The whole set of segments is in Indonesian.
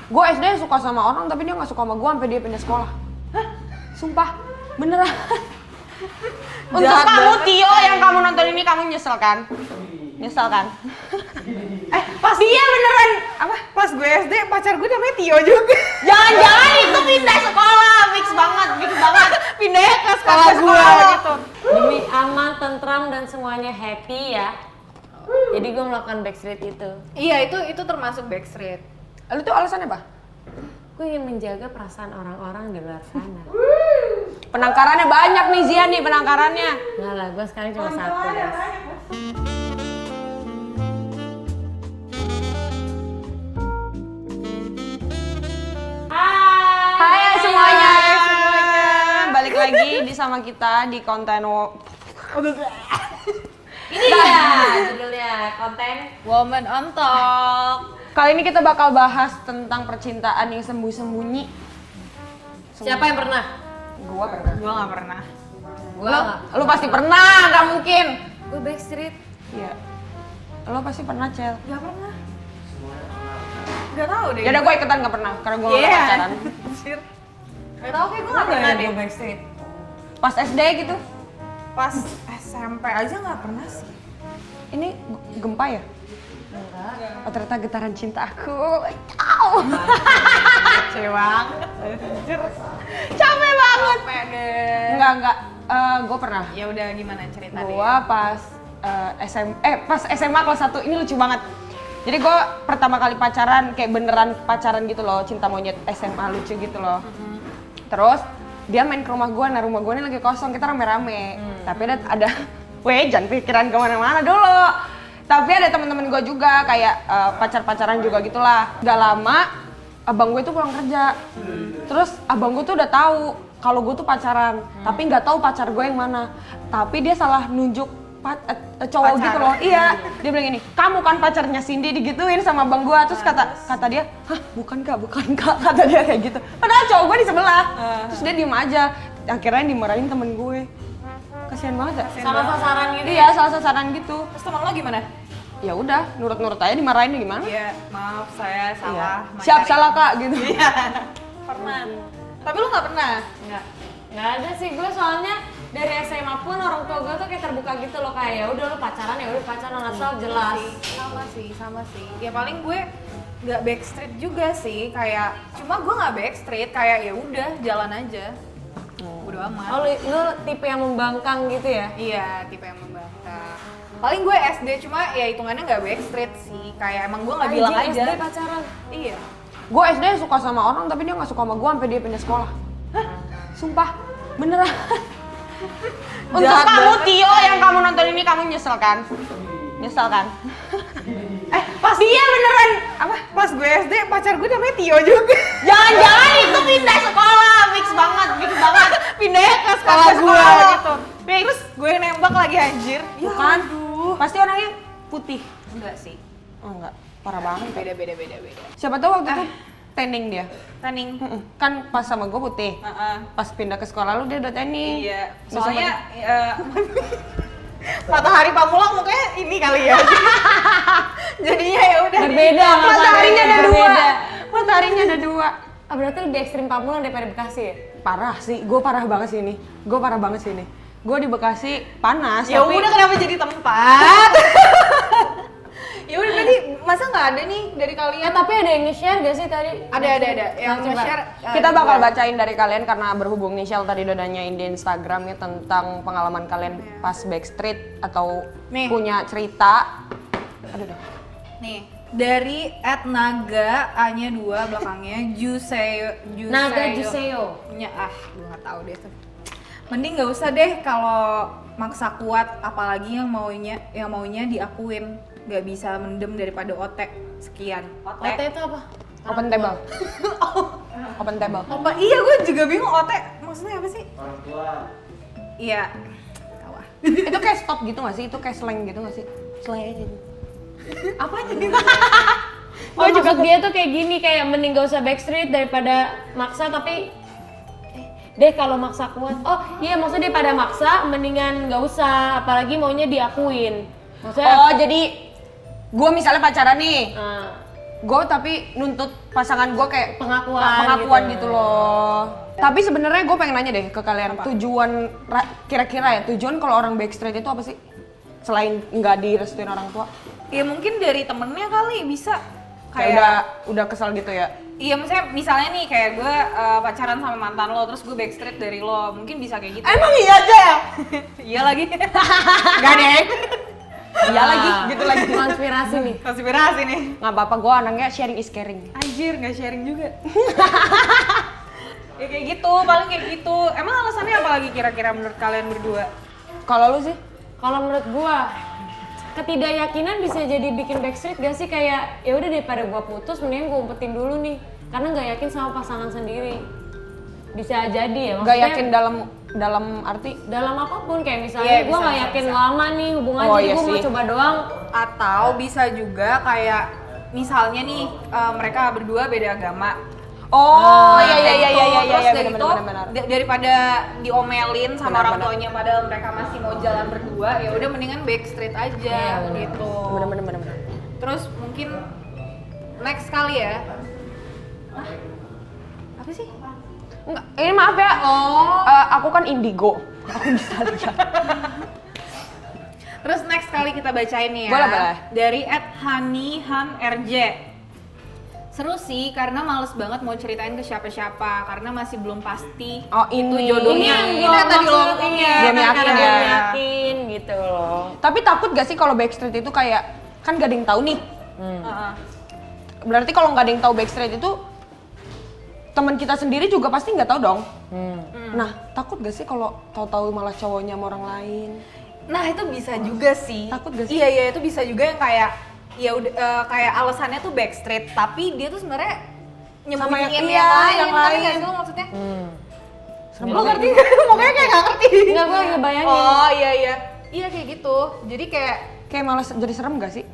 Gue SD suka sama orang tapi dia nggak suka sama gue sampai dia pindah sekolah. Hah? Sumpah, beneran. Untuk kamu Tio yang kamu nonton ini kamu nyesel kan? Nyesel kan? Pas Dia beneran apa? pas gue SD pacar gue namanya Tio juga. Jangan itu pindah sekolah, mix banget. Pindahnya ke sekolah gue gitu. Demi aman, tentram dan semuanya happy ya. Jadi gue melakukan Backstreet itu. Iya, itu termasuk Backstreet. Lu tuh alasannya apa? Gue ingin menjaga perasaan orang-orang di luar sana. Penangkarannya banyak nih Zian nih penangkarannya. Enggak lah, gue sekarang cuma satu guys. Hai semuanya. Balik lagi sama kita di konten Ini dia judulnya, konten Woman on Talk. Kali ini kita bakal bahas tentang percintaan yang sembunyi-sembunyi. siapa yang pernah? Gua pernah. Gue gak pernah. Gue nggak. Lu pasti pernah, gak mungkin. Gue Backstreet. Iya. Lu pasti pernah, Cel. Gak pernah. Gak tau deh. Yaudah gue ikutan gak pernah, karena gue gak pacaran. Anjir. Gak tau kayak gue gak pernah deh. Backstreet. Pas SD gitu. Pas SMP aja gak pernah sih. Ini gempa ya? Enggak. Oh, ternyata getaran cinta aku. Au. Cewang. Capek banget. Capek deh. Enggak. Gue pernah. Ya udah gimana cerita deh. Gua pas pas SMA kelas 1 ini lucu banget. Jadi gue pertama kali pacaran kayak beneran pacaran gitu loh, cinta monyet SMA lucu gitu loh. Terus dia main ke rumah gue, nah rumah gue ini lagi kosong, kita rame-rame. Tapi ada jangan pikiran kemana-mana dulu. Tapi ada teman-teman gue juga kayak pacar-pacaran juga gitulah. Gak lama abang gue tuh pulang kerja. Terus abang gue tuh udah tahu kalau gue tuh pacaran, tapi nggak tahu pacar gue yang mana. Tapi dia salah nunjuk cowok Pacar. gitu loh. Iya, dia bilang gini, kamu kan pacarnya Cindy, digituin sama abang gue. Terus kata dia, hah bukan kak, kata dia kayak gitu. Padahal cowok gue di sebelah. Terus dia diem aja. Akhirnya dimarahin temen gue. Kasian banget ya. Salah sasaran gitu. Iya, salah sasaran gitu. Terus teman lo gimana? Ya udah, nurut-nurut aja, dimarahin gimana? Iya, maaf saya salah. Iya. Siap salah kak gitu. Iya. Pernah. Tapi lu gak pernah? Nggak ada sih, gue soalnya dari SMA pun orang tua gue tuh kayak terbuka gitu loh, kayak ya udah lu pacaran ya udah pacaran asal jelas. Sama sih. Ya paling gue nggak backstreet juga sih, kayak cuma gue nggak backstreet, kayak ya udah jalan aja. Udah amat. Oh lu tipe yang membangkang gitu ya? Iya, tipe yang membangkang. Paling gue SD cuma ya hitungannya nggak backstreet sih, kayak emang gue nggak bilang Anjing, aja. SD pacaran. Iya. Gue SD suka sama orang tapi dia nggak suka sama gue sampai dia pindah sekolah. Hah? Sumpah, beneran. Untuk Jahat kamu banget. Tio yang kamu nonton ini kamu nyesel kan? Nyesel kan? Pas Dia beneran apa? pas gue SD pacar gue namanya Tio juga. Jangan itu pindah sekolah, mix banget. Pindahnya ke sekolah gue gitu. Terus gue nembak lagi anjir. Ya Bukan. aduh. Pasti orangnya putih. Enggak sih. Oh enggak, parah banget. Beda. Siapa tahu waktu itu tanning dia. Tanning. Kan pas sama gue putih. Pas pindah ke sekolah lu dia udah tanning. Iya, Bisa soalnya Matahari Pamulang mukanya ini kali ya. Jadinya ya udah. Berbeda Mataharinya ada dua. berbeda. Mataharinya ada dua. Ah, berarti lebih ekstrim Pamulang daripada Bekasi ya? Parah sih, gue parah banget sih ini. Gue di Bekasi panas. Ya tapi udah kenapa jadi tempat? Ya udah berarti masa nggak ada nih dari kalian? Tapi ada yang nge-share gak sih tadi? Ada yang Coba. nge-share. kita bakal bacain dari kalian karena berhubung Nichelle tadi udah nanyain di Instagramnya tentang pengalaman kalian pas Backstreet atau Nih. punya cerita. Aduh dah. Nih dari @naga A-nya 2 belakangnya Juseo. Naga Juseo. Nya gue nggak tahu deh tuh. Mending nggak usah deh kalau maksa kuat, apalagi yang maunya diakuin. Nggak bisa mendem daripada otek. Sekian. OT itu apa? Open table. Open table. Apa? Iya, gue juga bingung otek. Maksudnya apa sih? Orang tua. Iya. Tahu ah. Itu kayak stop gitu gak sih? Itu kayak slang gitu gak sih? Slang. Apa jadi? Oh, juga dia tuh kayak gini, kayak mending gak usah Backstreet daripada maksa, tapi deh kalau maksa kuat. Oh iya, maksudnya daripada maksa mendingan gak usah, apalagi maunya diakuin. Maksudnya Oh jadi gue misalnya pacaran nih, gue tapi nuntut pasangan gue kayak Pengakuan gitu loh. Tapi sebenarnya gue pengen nanya deh ke kalian, tujuan kira-kira ya tujuan kalau orang Backstreet itu apa sih? Selain nggak direstuin orang tua? Ya mungkin dari temennya kali bisa Kayak udah kesal gitu ya? Iya, misalnya nih kayak gue pacaran sama mantan lo, terus gue backstreet dari lo, mungkin bisa kayak gitu. Emang iya aja ya? Iya lagi. Gak deh. Iya lagi, gitu lagi. Konspirasi nih. Konspirasi nih. Nggak apa-apa, gue anaknya sharing is caring. Anjir, nggak sharing juga. Ya kayak gitu, paling kayak gitu. Emang alasannya apa lagi kira-kira menurut kalian berdua? Kalau lu sih? Kalau menurut gua ketidakyakinan bisa jadi bikin backstreet gak sih, kayak ya udah daripada gua putus mendingan gua umpetin dulu nih karena nggak yakin sama pasangan sendiri. Bisa jadi ya, Nggak yakin dalam arti? dalam apapun, kayak misalnya Iya, gua bisa, nggak bisa, yakin bisa. lama nih hubungan, Oh, jadi iya gua mau sih. coba doang. Atau bisa juga kayak misalnya nih mereka berdua beda agama. Oh, Nah, iya kayak gitu. Terus dari bener, itu bener. daripada diomelin sama Benar, orang benar. tuanya padahal mereka masih mau jalan berdua, ya udah mendingan backstreet aja Iya, benar. gitu. Bener. Terus mungkin next kali ya. Hah? Apa sih? Enggak, ini maaf ya. Oh. Aku kan indigo. Aku bisa lihat. Terus next kali kita bacain nih ya. Boleh. Dari @hanihanrj. Seru sih karena males banget mau ceritain ke siapa-siapa karena masih belum pasti Oh, ini. itu jodohnya. Ini Ini yang tadi lo maksud, ngomongnya. iya, Belum yakin karena ya. belum yakin gitu loh. Tapi takut gak sih kalau Backstreet itu kayak kan gak ada yang tahu nih. Heeh. Berarti kalau nggak ada yang tahu Backstreet itu teman kita sendiri juga pasti nggak tahu dong. Nah, takut gak sih kalau tahu-tahu malah cowoknya sama orang lain? Nah itu bisa juga sih. Takut gak sih? Iya itu bisa juga yang kayak ya udah kayak alasannya tuh backstreet tapi dia tuh sebenarnya nyembunyiin yang- yang iya, lain. yang Ngerti lain. nggak sih lo maksudnya? Serem Lo banget. ngerti nggak? Pokoknya kayak nggak ngerti. Enggak, gue lagi bayangin. Oh iya. Iya kayak gitu. Jadi kayak Kayak malah jadi serem gak sih?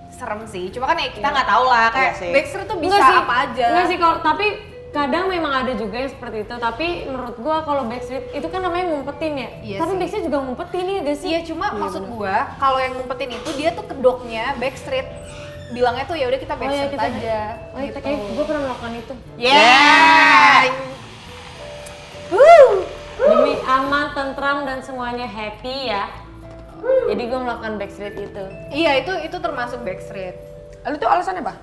serem sih. Cuma kan ya kita nggak tahu lah kayak Iya sih. backstreet tuh bisa Enggak sih, apa aja. Enggak sih kalau, tapi kadang memang ada juga yang seperti itu. Tapi menurut gua kalau backstreet itu kan namanya ngumpetin ya. Iya Tapi sih. backstreet juga ngumpetin ya gak sih? Iya cuma maksud gua kalau yang ngumpetin itu dia tuh kedoknya backstreet bilangnya tuh ya udah kita Oh iya, backstreet kita aja. Oh iya, kayak gue pernah melakukan itu. Yeah. Demi aman, tentram dan semuanya happy ya. Jadi gue melakukan backstreet itu. Iya itu termasuk backstreet. Lu tuh alasannya apa?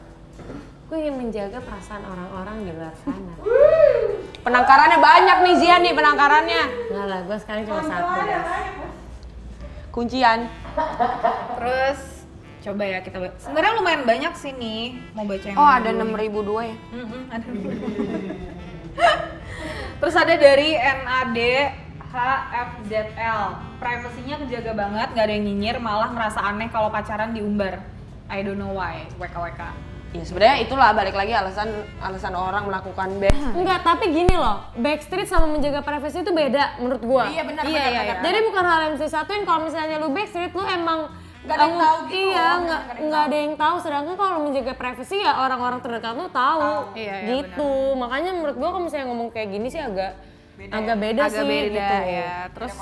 Gue ingin menjaga perasaan orang-orang di luar sana. Penangkarannya banyak nih Zia nih penangkarannya. Enggak lah, gue sekarang cuma satu guys. Kuncian. Terus coba ya kita sebenarnya lumayan banyak sih nih mau baca yang Oh, mana ada dulu nih. 6.002 ya. Ada. Terus ada dari NAD HFZL. Privasinya kejaga banget, nggak ada yang nyinyir, malah merasa aneh kalau pacaran diumbar. I don't know why. WKWK. Ya sebenarnya itulah balik lagi alasan orang melakukan Enggak, tapi gini loh, backstreet sama menjaga privasi itu beda menurut gua. Iya, benar. Jadi bukan hal yang bisa disatuin. Kalau misalnya lu backstreet, lu emang Nggak ada yang tahu gitu. Iya, nggak ada yang tahu. Sedangkan kalau menjaga privasi ya orang-orang terdekat lu tahu. Iya, Gitu. Makanya menurut gua kalau misalnya ngomong kayak gini sih agak beda Agak sih beda gitu. ya. Terus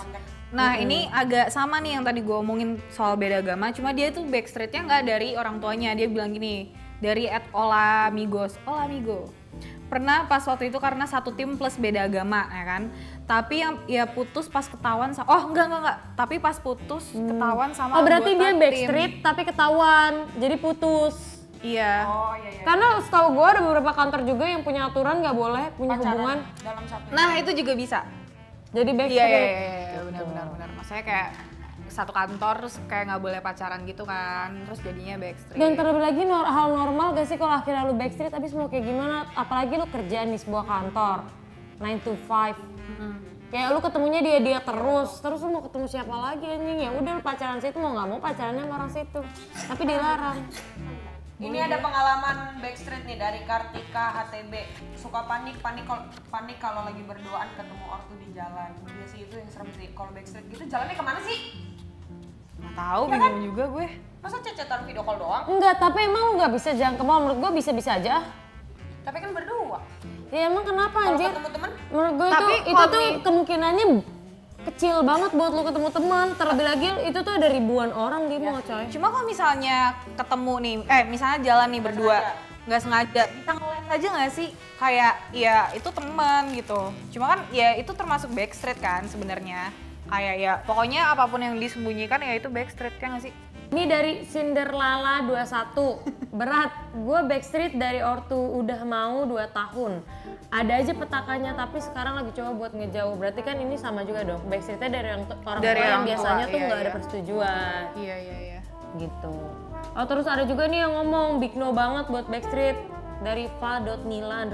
nah ini agak sama nih yang tadi gue omongin soal beda agama, cuma dia tuh backstreetnya nggak dari orang tuanya. Dia bilang gini, dari @olamigos, olamigo. Pernah pas waktu itu karena satu tim plus beda agama ya kan. Tapi yang ya putus pas ketahuan sama, oh enggak. Tapi pas putus ketahuan sama Oh berarti anggota dia tim. backstreet tapi ketahuan, jadi putus. Iya. Karena setahu gue ada beberapa kantor juga yang punya aturan nggak boleh punya hubungan dalam satu. Nah itu juga bisa. jadi Iya backstreet. benar. Maksudnya kayak satu kantor terus kayak nggak boleh pacaran gitu kan, terus jadinya backstreet. Dan terlebih lagi hal normal gak sih kalau akhirnya lu backstreet habis mau kayak gimana, apalagi lu kerja di sebuah kantor 9 to 5. Kayak lu ketemunya dia terus lu mau ketemu siapa lagi anjing, ya udah lu pacaran situ, mau nggak mau pacarannya sama orang situ. Tapi dilarang. Ini ada pengalaman Backstreet nih dari Kartika HTB. Suka panik kalau lagi berduaan ketemu ortu di jalan. Dia sih itu yang serem sih. Kalau Backstreet gitu jalannya kemana sih? Nggak tahu, bingung juga gue. Masa cecetan video call doang? Enggak, tapi emang lu nggak bisa jangan ke mall. Menurut gua bisa-bisa aja. Tapi kan berdua. Ya emang kenapa Kalau anjir? ketemu temen? Menurut gue Tapi itu kalau tuh kemungkinannya kecil banget buat lu ketemu teman. Terlebih lagi itu tuh ada ribuan orang di mall coy. Cuma kalau misalnya ketemu nih, misalnya jalan nih berdua, nggak sengaja bisa ngeles aja nggak sih, kayak ya itu teman gitu, cuma kan ya itu termasuk backstreet kan sebenarnya, kayak ya pokoknya apapun yang disembunyikan ya itu backstreet ya nggak sih? Ini dari Cinderlala 21. Berat, gue backstreet dari ortu udah mau 2 tahun. Ada aja petakannya tapi sekarang lagi coba buat ngejauh. Berarti kan ini sama juga dong. Backstreetnya dari orang tua yang biasanya tuh nggak ada persetujuan. Iya. Gitu. Oh terus ada juga nih yang ngomong big no banget buat backstreet dari fa.nila____.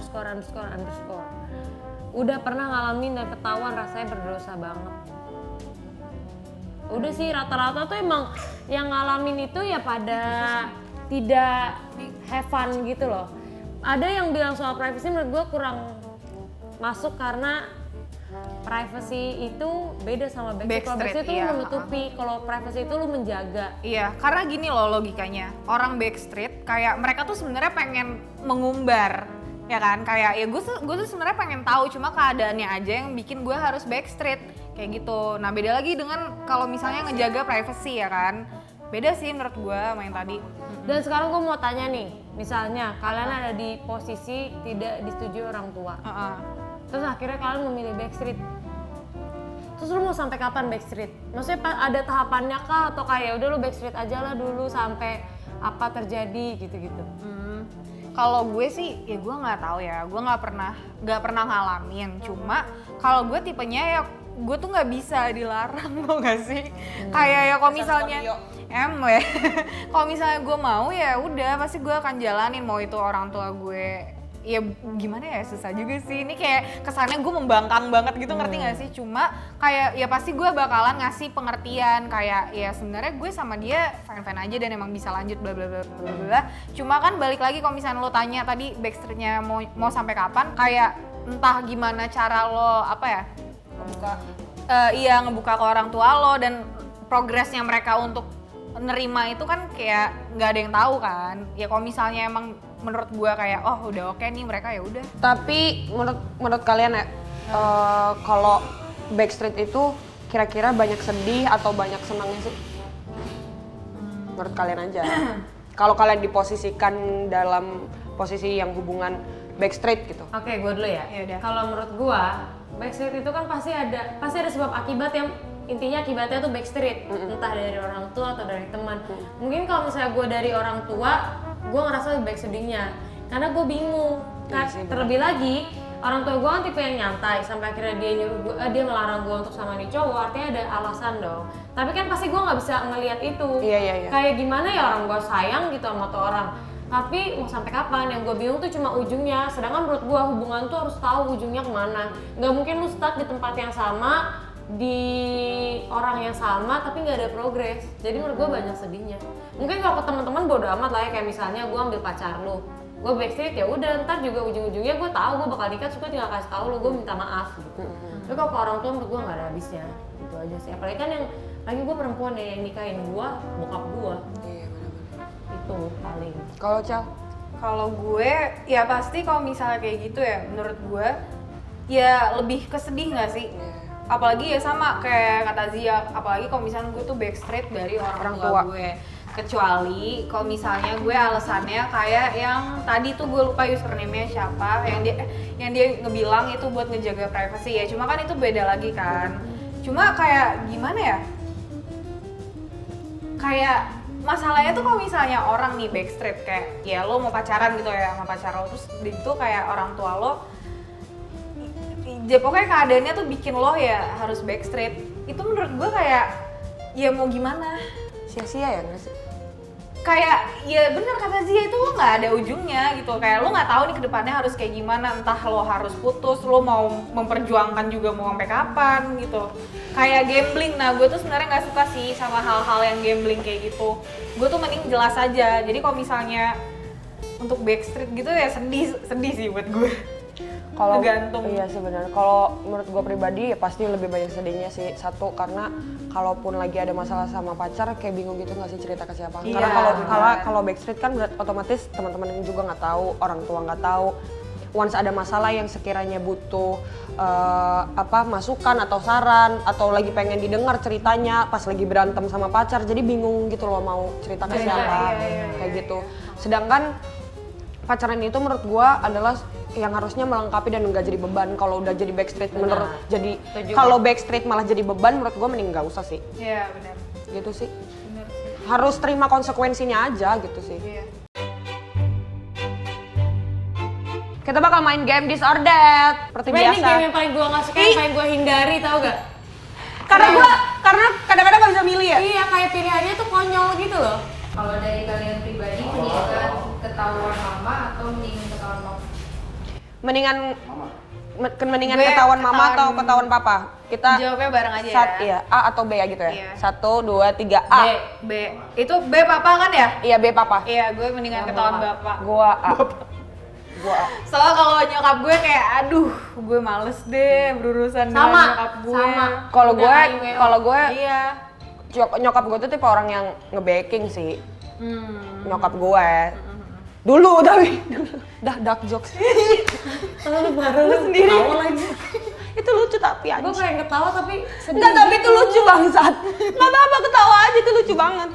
Udah pernah ngalamin dan ketahuan rasanya berdosa banget. Udah sih rata-rata tuh emang yang ngalamin itu ya pada tidak have fun gitu loh. Ada yang bilang soal privacy menurut gue kurang masuk karena privacy itu beda sama backstreet. Kalau backstreet itu lu menutupi, kalau privacy itu lu menjaga. Iya, karena gini loh logikanya. Orang backstreet kayak mereka tuh sebenarnya pengen mengumbar, ya kan? Kayak ya gue tuh sebenarnya pengen tahu, cuma keadaannya aja yang bikin gue harus backstreet kayak gitu. Nah beda lagi dengan kalau misalnya ngejaga privacy ya kan. Beda sih menurut gue sama yang tadi. Dan sekarang gue mau tanya nih, misalnya kalian ada di posisi tidak disetujui orang tua. Terus akhirnya kalian memilih backstreet. Terus lu mau sampai kapan backstreet? Maksudnya ada tahapannya kah atau kayak udah lu backstreet aja lah dulu sampai apa terjadi gitu-gitu? Kalau gue sih ya gue nggak tahu ya, gue nggak pernah ngalamin. Cuma kalau gue tipenya ya gue tuh nggak bisa dilarang tuh gak sih? Kayak ya kalau misalnya kalau misalnya gue mau ya udah pasti gue akan jalanin, mau itu orang tua gue. Ya gimana ya, susah juga sih, ini kayak kesannya gue membangkang banget gitu, ngerti gak sih? Cuma kayak ya pasti gue bakalan ngasih pengertian kayak ya sebenarnya gue sama dia fine-fine aja dan emang bisa lanjut bla bla bla bla bla. Cuma kan balik lagi kalau misalnya lo tanya tadi backstreetnya mau sampai kapan, kayak entah gimana cara lo apa ya ngebuka ke orang tua lo dan progresnya mereka untuk nerima itu kan kayak nggak ada yang tahu kan. Ya kalau misalnya emang menurut gua kayak oh udah oke nih mereka ya udah. Tapi menurut kalian ya kalau backstreet itu kira-kira banyak sedih atau banyak senangnya sih? Menurut kalian aja. Kalau kalian diposisikan dalam posisi yang hubungan backstreet gitu. Oke, gue dulu ya. Kalau menurut gua backstreet itu kan pasti ada sebab akibat yang intinya akibatnya tuh backstreet, entah dari orang tua atau dari teman. Mungkin kalau misalnya gue dari orang tua, gue ngerasa lebih baik sedihnya, karena gue bingung. Terlebih lagi orang tua gue kan tipe yang nyantai, sampai akhirnya dia ngelarang gue untuk sama nih cowok, artinya ada alasan dong. Tapi kan pasti gue nggak bisa ngelihat itu. Iya. Kayak gimana ya orang gue sayang gitu sama tuh orang. Tapi mau sampai kapan? Yang gue bingung tuh cuma ujungnya. Sedangkan menurut gue hubungan tuh harus tahu ujungnya kemana. Nggak mungkin lu stuck di tempat yang sama, di orang yang sama, tapi nggak ada progres. Jadi menurut gue banyak sedihnya. Mungkin kalau ke teman-teman bodo amat lah ya, kayak misalnya gue ambil pacar lu, gue backstreet ya udah, ntar juga ujung-ujungnya gue tahu gue bakal nikah, terus gue tinggal kasih tahu lu, gue minta maaf gitu. Tapi kalau ke orang tua menurut gue nggak ada habisnya. Itu aja sih. Apalagi kan yang lagi gue perempuan ya, yang nikahin gue bokap gue. Iya benar-benar. Itu paling. Kalau Cal? Kalau gue ya pasti kalau misalnya kayak gitu ya menurut gue ya lebih kesedih nggak sih? Apalagi ya sama kayak kata Zia, apalagi kalau misalnya gue tuh backstreet dari orang tua gue. Kecuali kalau misalnya gue alasannya kayak yang tadi tuh gue lupa username-nya siapa, yang dia ngebilang itu buat ngejaga privacy ya. Cuma kan itu beda lagi kan. Cuma kayak gimana ya? Kayak masalahnya tuh kalau misalnya orang nih backstreet kayak ya lo mau pacaran gitu ya sama pacar lo, terus itu kayak orang tua lo ya pokoknya keadaannya tuh bikin lo ya harus backstreet. Itu menurut gue kayak ya mau gimana, sia-sia ya nggak sih? Kayak ya bener kata Zia, itu lo nggak ada ujungnya gitu, kayak lo nggak tahu nih kedepannya harus kayak gimana, entah lo harus putus, lo mau memperjuangkan juga mau sampai kapan gitu. Kayak gambling, nah gue tuh sebenarnya nggak suka sih sama hal-hal yang gambling kayak gitu. Gue tuh mending jelas aja. Jadi kalau misalnya untuk backstreet gitu ya sedih sih buat gue. Kalau gantung. Iya sebenarnya. Kalau menurut gue pribadi ya pasti lebih banyak sedihnya sih. Satu karena kalaupun lagi ada masalah sama pacar kayak bingung gitu nggak sih cerita ke siapa. Iya, Karena kalau backstreet kan otomatis teman-teman juga nggak tahu, orang tua nggak tahu. Once ada masalah yang sekiranya butuh masukan atau saran atau lagi pengen didengar ceritanya pas lagi berantem sama pacar, jadi bingung gitu loh mau cerita ke siapa kayak gitu. Sedangkan pacaran itu menurut gua adalah yang harusnya melengkapi dan enggak jadi beban. Kalau udah jadi backstreet menurut jadi kalau backstreet malah jadi beban menurut gua mending nggak usah sih. Iya benar. Gitu sih. Benar sih. Harus terima konsekuensinya aja gitu sih. Iya. Kita bakal main game This or That seperti Ini biasa. game yang paling gue gak suka, yang paling gue hindari, tau gak? Karena kadang-kadang nggak bisa milih ya. Iya, kayak pilihannya tuh konyol gitu loh. Kalau dari kalian pribadi mendingan ketahuan mama atau mendingan ketahuan papa? Mendingan Gue ketahuan mama ketahuan- atau ketahuan papa? Kita Jawabnya bareng aja iya, A atau B ya gitu ya. Iya. 1, 2, 3 A. B. Itu B papa kan ya? Iya B papa. Iya, gue mendingan ketahuan bapak. Gua A. Gua A. Soalnya kalau nyokap gue kayak aduh, gue males deh berurusan dengan Sama, nyokap gue. sama. Kalau Udah gue, IWO. kalau gue Iya. nyokap gue tuh tipe orang yang nge-baking sih. Nyokap gue. Hmm. Dulu tapi dah dark jokes. Lu baru lu sendiri. Tahu lagi. Itu lucu tapi Gue anjing. pengen ketawa tapi sedih. Enggak, tapi itu lucu bangsat. Enggak apa-apa ketawa aja, itu lucu banget.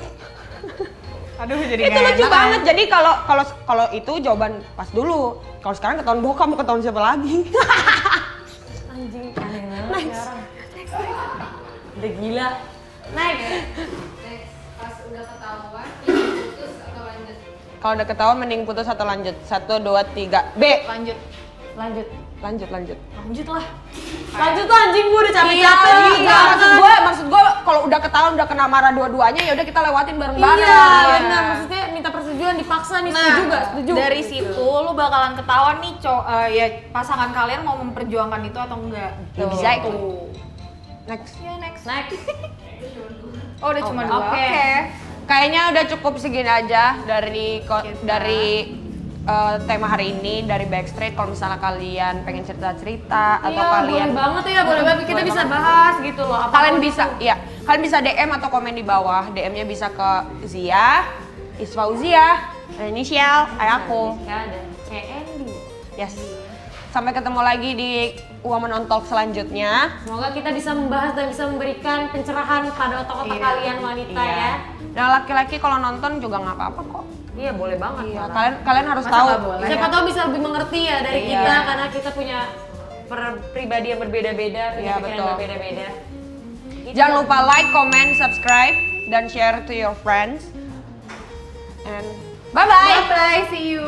Aduh, jadi Itu nggak lucu enak. banget. Jadi kalau itu jawaban pas dulu. Kalau sekarang ketahuan bokap mau ketahuan siapa lagi? Anjing, aneh banget sekarang. Udah gila. Next. Next, pas udah ketahuan, ini putus atau lanjut? Kalau udah ketahuan mending putus atau lanjut. 1, 2, 3 B. Lanjut. Lanjut. Lanjut. Lanjut lah. Lanjut tuh anjing, gue udah capek-capek. Iya, Iya, maksud gue kalau udah ketahuan udah kena marah dua-duanya ya udah kita lewatin bareng-bareng. Iya, benar. Maksudnya minta persetujuan dipaksa nih, setuju gak? Setuju. Dari situ lu bakalan ketahuan nih ya pasangan kalian mau memperjuangkan itu atau enggak. Exactly. Next. Ya next. Next. Oh, udah cuma dua. oke. Kayaknya udah cukup segini aja dari tema hari ini dari Backstreet. Kalau misalnya kalian pengen cerita-cerita atau Iya, kalian boleh banget ya, boleh banget kita Boleh bisa banget. bahas gitu loh. Apapun kalian bisa itu. kalian bisa DM atau komen di bawah. DM-nya bisa ke Zia, Isfauzia, inisial kayak aku. Ya ada CND. Yes. Sampai ketemu lagi di Woman on Talk selanjutnya. Semoga kita bisa membahas dan bisa memberikan pencerahan pada otak-otak kalian wanita ya. Dan laki-laki kalau nonton juga nggak apa-apa kok. Iya, boleh banget. Iya, malah. kalian harus Masa tahu. nggak boleh? Siapa tahu bisa lebih mengerti ya dari Iya. kita karena kita punya pribadi yang berbeda-beda, punya Iya, pikiran yang betul. berbeda-beda. Jangan lupa like, comment, subscribe, dan share to your friends. And bye-bye. Bye bye, see you.